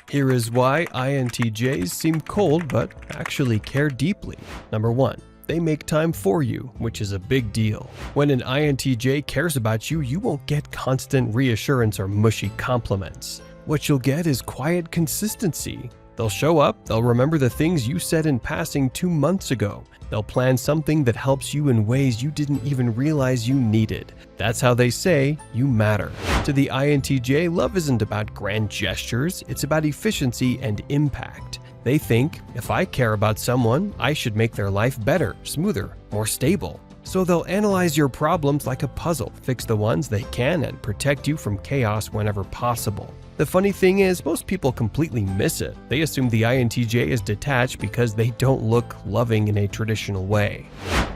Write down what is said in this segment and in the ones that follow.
Here is why INTJs seem cold but actually care deeply. Number 1. They make time for you, which is a big deal. When an INTJ cares about you, you won't get constant reassurance or mushy compliments. What you'll get is quiet consistency. They'll show up, they'll remember the things you said in passing 2 months ago. They'll plan something that helps you in ways you didn't even realize you needed. That's how they say you matter. To the INTJ, love isn't about grand gestures, it's about efficiency and impact. They think, if I care about someone, I should make their life better, smoother, more stable. So they'll analyze your problems like a puzzle, fix the ones they can, and protect you from chaos whenever possible. The funny thing is, most people completely miss it. They assume the INTJ is detached because they don't look loving in a traditional way.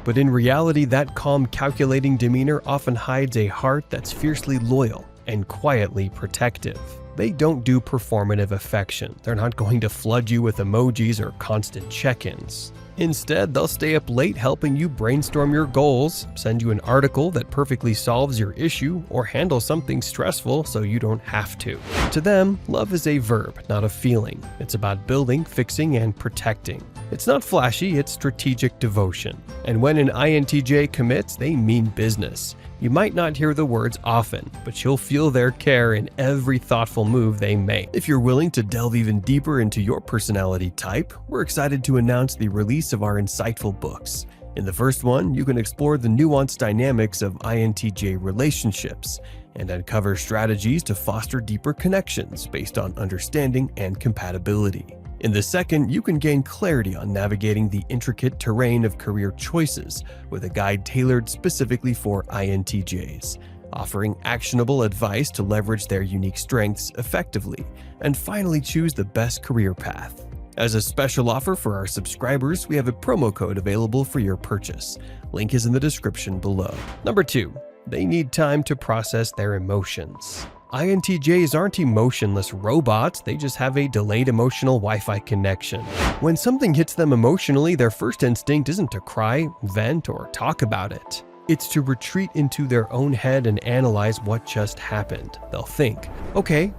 But in reality, that calm, calculating demeanor often hides a heart that's fiercely loyal and quietly protective. They don't do performative affection. They're not going to flood you with emojis or constant check-ins. Instead, they'll stay up late helping you brainstorm your goals, send you an article that perfectly solves your issue, or handle something stressful so you don't have to. To them, love is a verb, not a feeling. It's about building, fixing, and protecting. It's not flashy, it's strategic devotion. And when an INTJ commits, they mean business. You might not hear the words often, but you'll feel their care in every thoughtful move they make. If you're willing to delve even deeper into your personality type, we're excited to announce the release of our insightful books. In the first one, you can explore the nuanced dynamics of INTJ relationships and uncover strategies to foster deeper connections based on understanding and compatibility. In the second, you can gain clarity on navigating the intricate terrain of career choices with a guide tailored specifically for INTJs, offering actionable advice to leverage their unique strengths effectively, and finally choose the best career path. As a special offer for our subscribers, we have a promo code available for your purchase. Link is in the description below. Number 2. They need time to process their emotions. INTJs aren't emotionless robots, they just have a delayed emotional Wi-Fi connection. When something hits them emotionally, their first instinct isn't to cry, vent, or talk about it. It's to retreat into their own head and analyze what just happened. They'll think, okay,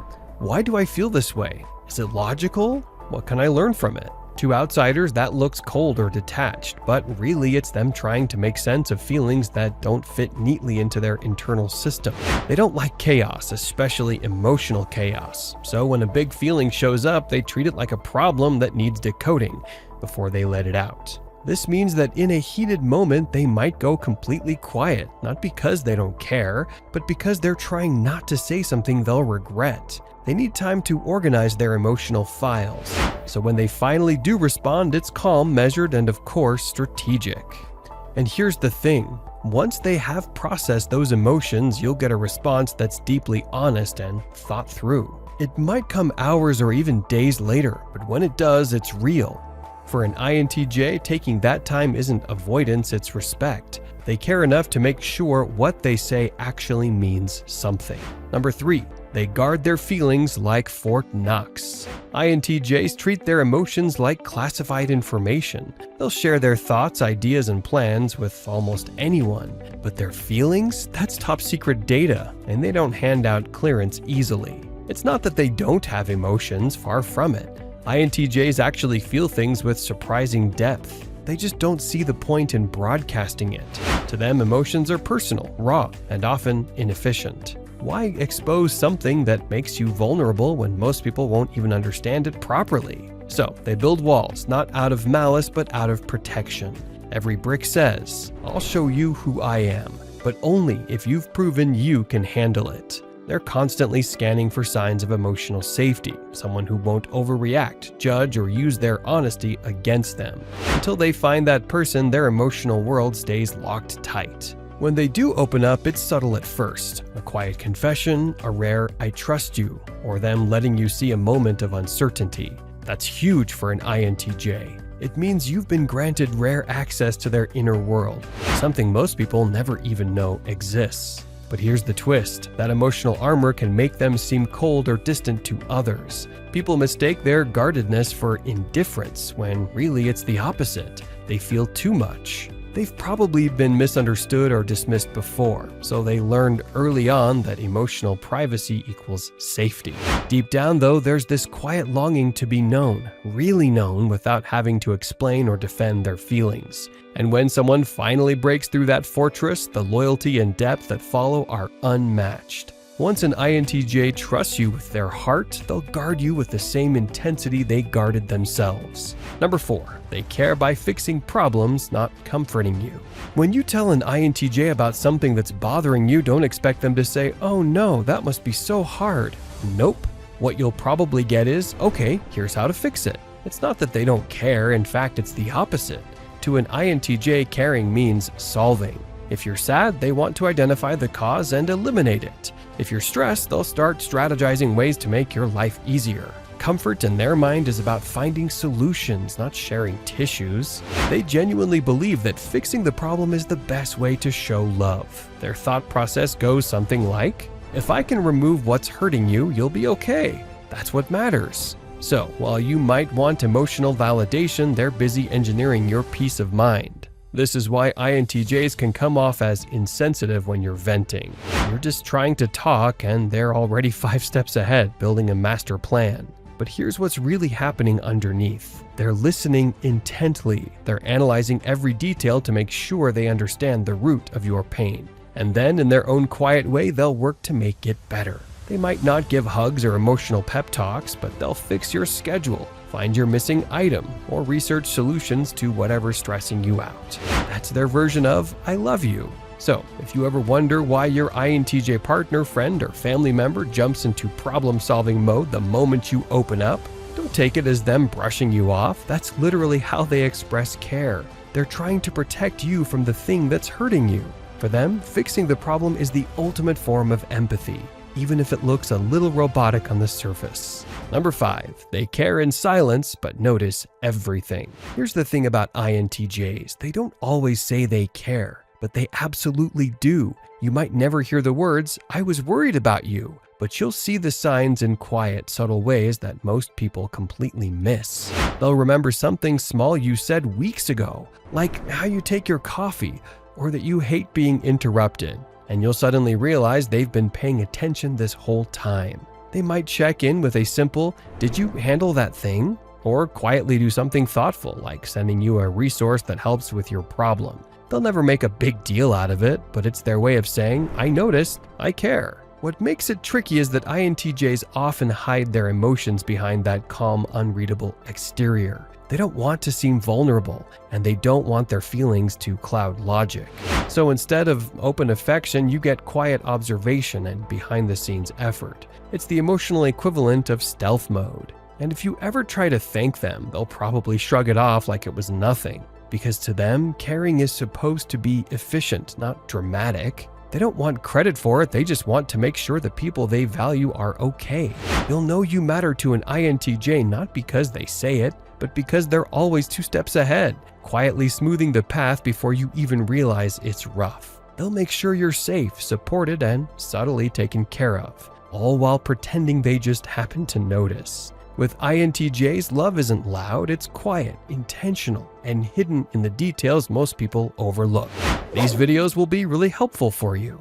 why do I feel this way? Is it logical? What can I learn from it? To outsiders, that looks cold or detached, but really it's them trying to make sense of feelings that don't fit neatly into their internal system. They don't like chaos, especially emotional chaos. So when a big feeling shows up, they treat it like a problem that needs decoding before they let it out. This means that in a heated moment, they might go completely quiet, not because they don't care, but because they're trying not to say something they'll regret. They need time to organize their emotional files. So when they finally do respond, it's calm, measured, and of course, strategic. And here's the thing. Once they have processed those emotions, you'll get a response that's deeply honest and thought through. It might come hours or even days later, but when it does, it's real. For an INTJ, taking that time isn't avoidance, it's respect. They care enough to make sure what they say actually means something. Number 3. They guard their feelings like Fort Knox. INTJs treat their emotions like classified information. They'll share their thoughts, ideas, and plans with almost anyone. But their feelings? That's top secret data, and they don't hand out clearance easily. It's not that they don't have emotions, far from it. INTJs actually feel things with surprising depth. They just don't see the point in broadcasting it. To them, emotions are personal, raw, and often inefficient. Why expose something that makes you vulnerable when most people won't even understand it properly? So they build walls, not out of malice, but out of protection. Every brick says, I'll show you who I am, but only if you've proven you can handle it. They're constantly scanning for signs of emotional safety, someone who won't overreact, judge, or use their honesty against them. Until they find that person, their emotional world stays locked tight. When they do open up, it's subtle at first. A quiet confession, a rare "I trust you," or them letting you see a moment of uncertainty. That's huge for an INTJ. It means you've been granted rare access to their inner world, something most people never even know exists. But here's the twist. That emotional armor can make them seem cold or distant to others. People mistake their guardedness for indifference, when really it's the opposite. They feel too much. They've probably been misunderstood or dismissed before, so they learned early on that emotional privacy equals safety. Deep down, though, there's this quiet longing to be known, really known, without having to explain or defend their feelings. And when someone finally breaks through that fortress, the loyalty and depth that follow are unmatched. Once an INTJ trusts you with their heart, they'll guard you with the same intensity they guarded themselves. Number 4, they care by fixing problems, not comforting you. When you tell an INTJ about something that's bothering you, don't expect them to say, "Oh no, that must be so hard." Nope. What you'll probably get is, "Okay, here's how to fix it." It's not that they don't care, in fact, it's the opposite. To an INTJ, caring means solving. If you're sad, they want to identify the cause and eliminate it. If you're stressed, they'll start strategizing ways to make your life easier. Comfort in their mind is about finding solutions, not sharing tissues. They genuinely believe that fixing the problem is the best way to show love. Their thought process goes something like, "If I can remove what's hurting you, you'll be okay. That's what matters." So, while you might want emotional validation, they're busy engineering your peace of mind. This is why INTJs can come off as insensitive when you're venting. You're just trying to talk and they're already 5 steps ahead, building a master plan. But here's what's really happening underneath. They're listening intently. They're analyzing every detail to make sure they understand the root of your pain. And then, in their own quiet way, they'll work to make it better. They might not give hugs or emotional pep talks, but they'll fix your schedule, find your missing item, or research solutions to whatever's stressing you out. That's their version of "I love you." So, if you ever wonder why your INTJ partner, friend, or family member jumps into problem-solving mode the moment you open up, don't take it as them brushing you off. That's literally how they express care. They're trying to protect you from the thing that's hurting you. For them, fixing the problem is the ultimate form of empathy, even if it looks a little robotic on the surface. Number 5, they care in silence but notice everything. Here's the thing about INTJs, they don't always say they care, but they absolutely do. You might never hear the words, "I was worried about you," but you'll see the signs in quiet, subtle ways that most people completely miss. They'll remember something small you said weeks ago, like how you take your coffee, or that you hate being interrupted. And you'll suddenly realize they've been paying attention this whole time. They might check in with a simple, "Did you handle that thing?" or quietly do something thoughtful, like sending you a resource that helps with your problem. They'll never make a big deal out of it, but it's their way of saying, "I noticed, I care." What makes it tricky is that INTJs often hide their emotions behind that calm, unreadable exterior. They don't want to seem vulnerable, and they don't want their feelings to cloud logic. So instead of open affection, you get quiet observation and behind-the-scenes effort. It's the emotional equivalent of stealth mode. And if you ever try to thank them, they'll probably shrug it off like it was nothing. Because to them, caring is supposed to be efficient, not dramatic. They don't want credit for it, they just want to make sure the people they value are okay. You'll know you matter to an INTJ not because they say it, but because they're always 2 steps ahead, quietly smoothing the path before you even realize it's rough. They'll make sure you're safe, supported, and subtly taken care of, all while pretending they just happen to notice. With INTJs, love isn't loud, it's quiet, intentional, and hidden in the details most people overlook. These videos will be really helpful for you.